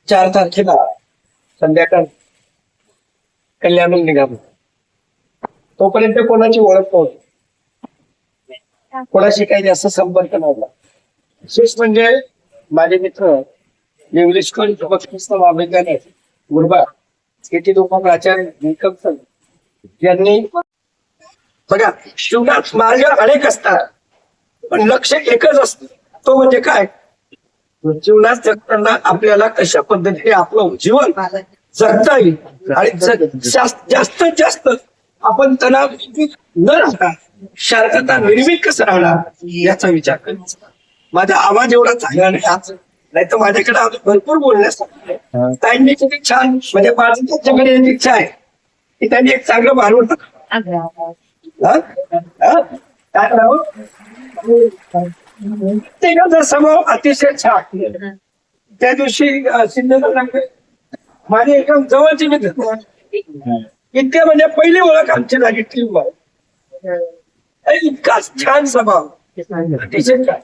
4 तारखेला संध्याकाळ कल्याणून निघालो. तोपर्यंत कोणाची ओळख नव्हती, कोणाशी काही जास्त संपर्क नव्हता. विशेष म्हणजे माझे मित्र इंग्लिश स्कूल महाविद्यालय गुरबा येथे प्राचार्य निकम सर यांनी बघा, जीवनात मार्ग अनेक असतात पण लक्ष एकच असतं, तो म्हणजे काय, जीवनात जगताना आपल्याला कशा पद्धतीने आपलं जीवन जगता येईल आणि जास्तीत जास्त आपण तणाव न राहता शांतता निर्मित कसं राहणार याचा विचार करायचा. माझा आवाज एवढा चांगला नाही आज, नाही तर माझ्याकडे अजून भरपूर बोलण्यासाठी आहे. ताईंनी किती छान, म्हणजे माझी त्यांच्याकडे एक इच्छा आहे की त्यांनी एक चांगलं भांडवल त्याचा स्वभाव अतिशय छान. त्या दिवशी सिंधुदुर्ग माझे एकदम जवळचे मित्र इतके, म्हणजे पहिली ओळख आमची झाली टीम. इतका छान स्वभाव, अतिशय छान.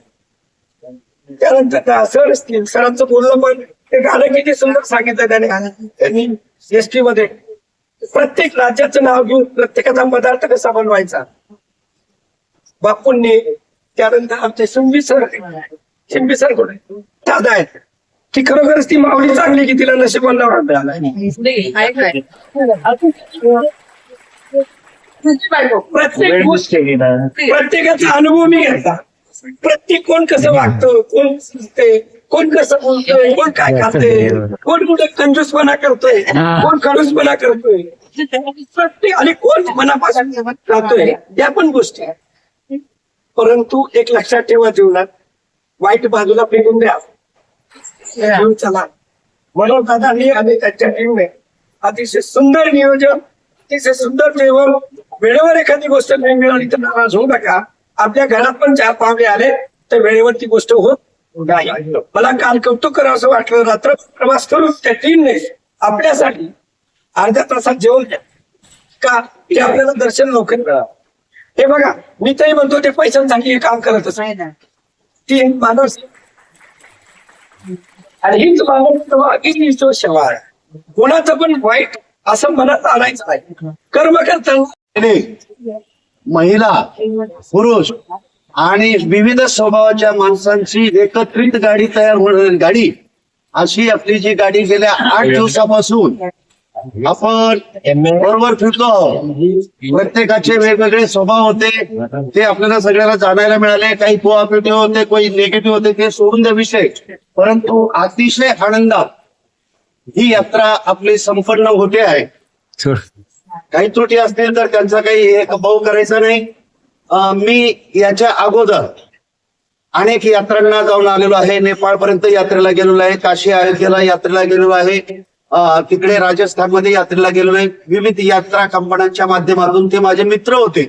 त्यानंतर सर असतील, सरांचं बोलणं पण ते गाणं किती सुंदर सांगितलं त्यांनी एसटी मध्ये. प्रत्येक राज्याचं नाव घेऊन प्रत्येकाचा पदार्थ कसा बनवायचा बापूंनी. त्यानंतर आमचे शिंबी सर कोण दादा आहेत की खरोखरच ती माऊली चांगली की तिला नशिबाला मिळाला. प्रत्येक गोष्टी प्रत्येकाचा अनुभव मी घेतला. प्रत्येक कोण कसं वागतं, कोण सुचते, कोण कसं बोलतोय, कोण काय खाते, कोण कुठे कंजूसपणा करतोय, कोण खडूसपणा करतोय, प्रत्येक आणि कोण मनापासून राहतोय या पण गोष्टी. परंतु एक लक्षात ठेवा, जीवनात वाईट बाजूला फेकून द्या, घेऊन चला. म्हणून दादांनी आणि त्यांच्या टीमने अतिशय सुंदर नियोजन, अतिशय सुंदर जेवण, वेळेवर एखादी गोष्ट नाही मिळाली तर नाराज होऊ नका. आपल्या घरात पण 4 पाहुणे आले तर वेळेवर ती गोष्ट होत नाही. मला काल कौतुक करावं असं वाटलं. रात्र प्रवास करून त्या टीमने आपल्यासाठी अर्ध्या तासात जेवण द्या का की आपल्याला दर्शन लवकर मिळावं. हे बघा, मी तरी म्हणतो ते पैशांसाठी काम करत असत. ती माणूस आणि हीच माणूस सेवा आहे. कोणाचं पण वाईट असं मनात आणायचं नाही. कर्म करताना महिला, पुरुष आणि विविध स्वभावाच्या माणसांची एकत्रित गाडी तयार होणारी गाडी, अशी आपली जी गाडी गेल्या 8 दिवसापासून आपण बरोबर फिरतो. प्रत्येकाचे वेगवेगळे स्वभाव होते, ते आपल्याला सगळ्यांना जाणायला मिळाले. काही पॉझिटिव्ह होते, काही निगेटिव्ह होते, ते सोडून द्या विषय. परंतु अतिशय आनंदात ही यात्रा आपली संपन्न होते आहे. काही त्रुटी असतील तर त्यांचा काही एक भाऊ करायचा नाही. मी याच्या अगोदर अनेक यात्रांना जाऊन आलेलो आहे. नेपाळपर्यंत यात्रेला गेलेलो आहे, काशी अयोध्येला यात्रेला गेलेलो आहे, तिकडे राजस्थानमध्ये यात्रेला गेलेलो आहे. विविध यात्रा कंपन्यांच्या माध्यमातून ते माझे मित्र होते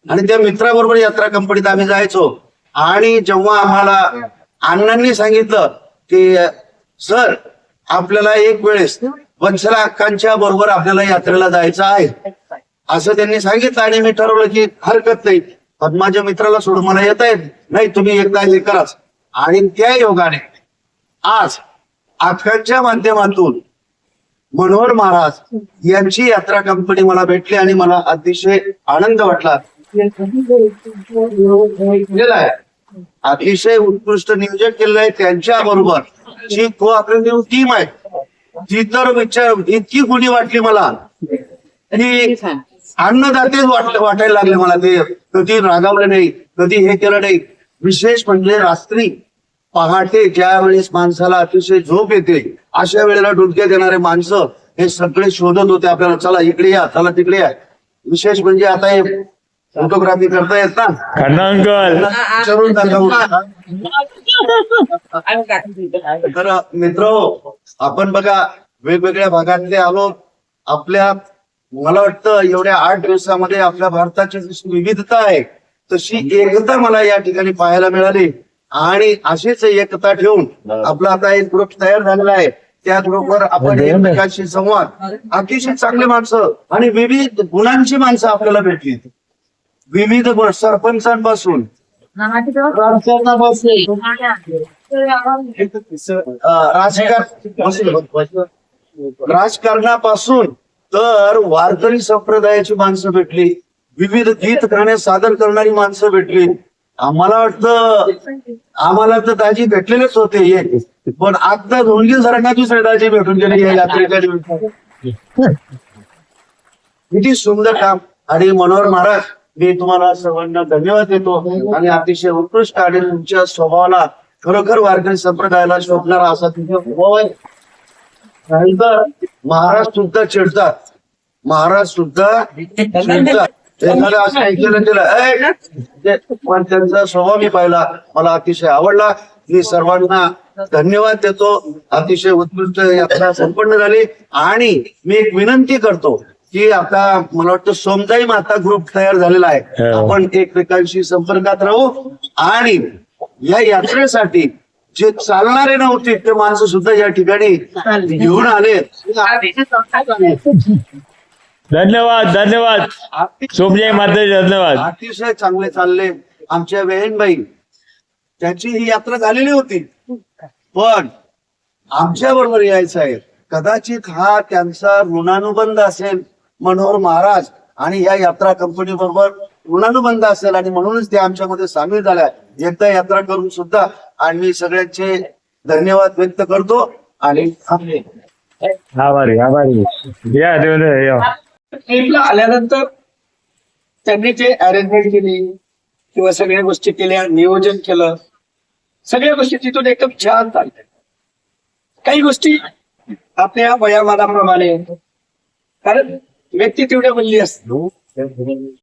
आणि त्या मित्राबरोबर यात्रा कंपनीत आम्ही जायचो. आणि जेव्हा आम्हाला अण्णांनी सांगितलं की सर आपल्याला एक वेळेस वत्सला अक्कांच्या बरोबर आपल्याला यात्रेला जायचं आहे असं त्यांनी सांगितलं, आणि मी ठरवलं की हरकत नाही, माझ्या मित्राला सोडून मला येता येत नाही, तुम्ही एकदा हे कराच. आणि त्या योगाने आज अक्कांच्या माध्यमातून मनोहर महाराज यांची यात्रा कंपनी मला भेटली आणि मला अतिशय आनंद वाटला. अतिशय उत्कृष्ट नियोजन केलेलं आहे. त्यांच्या बरोबर जी को-ऑपरेटिव्ह टीम आहे ती तर विचार इतकी गुणी वाटली मला की अन्नदातेच वाटायला लागले मला. ते कधी रागावलं नाही, कधी हे केलं नाही. विशेष म्हणजे रात्री पहाटे ज्या वेळेस माणसाला अतिशय झोप येते अशा वेळेला डुलके देणारे माणसं हे सगळे शोधत होते आपल्याला, चला इकडे या, चला तिकडे या. विशेष म्हणजे आता हे फोटोग्राफी करता येत ना, तर मित्र आपण बघा वेगवेगळ्या भागातले आलो. आपल्या मला वाटतं एवढ्या 8 दिवसामध्ये आपल्या भारताची जशी विविधता आहे तशी एकता मला या ठिकाणी पाहायला मिळाली. आणि अशीच एकता ठेवून आपला आता एक ग्रुप तयार झालेला आहे. त्या ग्रुपवर आपण एकमेकांशी संवाद, अतिशय चांगले माणसं आणि विविध गुणांची माणसं आपल्याला भेटली. विविध गुण, सरपंचांपासून राजकारणापासून तर वारकरी संप्रदायाची माणसं भेटली, विविध गीत गाणे सादर करणारी माणसं भेटली. आम्हाला वाटतं आम्हाला तर दाजी भेटलेलेच होते हे, पण आता धोंडगी सारखा दुसरे दाजी भेटून गेले या यात्रेच्या दिवशी. किती सुंदर काम. आणि मनोहर महाराज, मी तुम्हाला सर्वांना धन्यवाद देतो आणि अतिशय उत्कृष्ट आणि तुमच्या स्वभावाला खरोखर वारकरी संप्रदायाला शोभणारा असा तुमचा स्वभाव आहे. नाहीतर महाराज सुद्धा चिडतात, महाराज सुद्धा चिडतात. एखादं असं ऐकलं गेलं पण त्यांचा स्वभाव मी पाहिला, मला अतिशय आवडला. मी सर्वांना धन्यवाद देतो. अतिशय उत्कृष्ट यात्रा संपन्न झाली. आणि मी एक विनंती करतो की आता मला वाटतं सोमदाई माता ग्रुप तयार झालेला आहे. आपण एकमेकांशी संपर्कात राहू आणि या यात्रेसाठी जे चालणारे नव्हते ते माणसं सुद्धा या ठिकाणी घेऊन आले. धन्यवाद धन्यवाद सोमजय माता, धन्यवाद. अतिशय चांगले चालले. आमच्या वेहेनबाई, त्यांची ही यात्रा झालेली होती, पण आमच्या बरोबर यायचं आहे. कदाचित हा त्यांचा ऋणानुबंध असेल मनोहर महाराज आणि या यात्रा कंपनी बरोबर ऋणानुबंध असेल आणि म्हणूनच ते आमच्यामध्ये सामील झाल्या. एकदा यात्रा करून सुद्धा. आणि मी सगळ्यांचे धन्यवाद व्यक्त करतो आणि थांबले. आभारी आभारी. या या. ट्रिपला आल्यानंतर त्यांनी जे अरेंजमेंट केली किंवा सगळ्या गोष्टी केल्या, नियोजन केलं, सगळ्या गोष्टी तिथून एकदम छान चालल्या. काही गोष्टी आपल्या वयामानाप्रमाणे, कारण व्यक्ती तेवढ्या बोलली असते.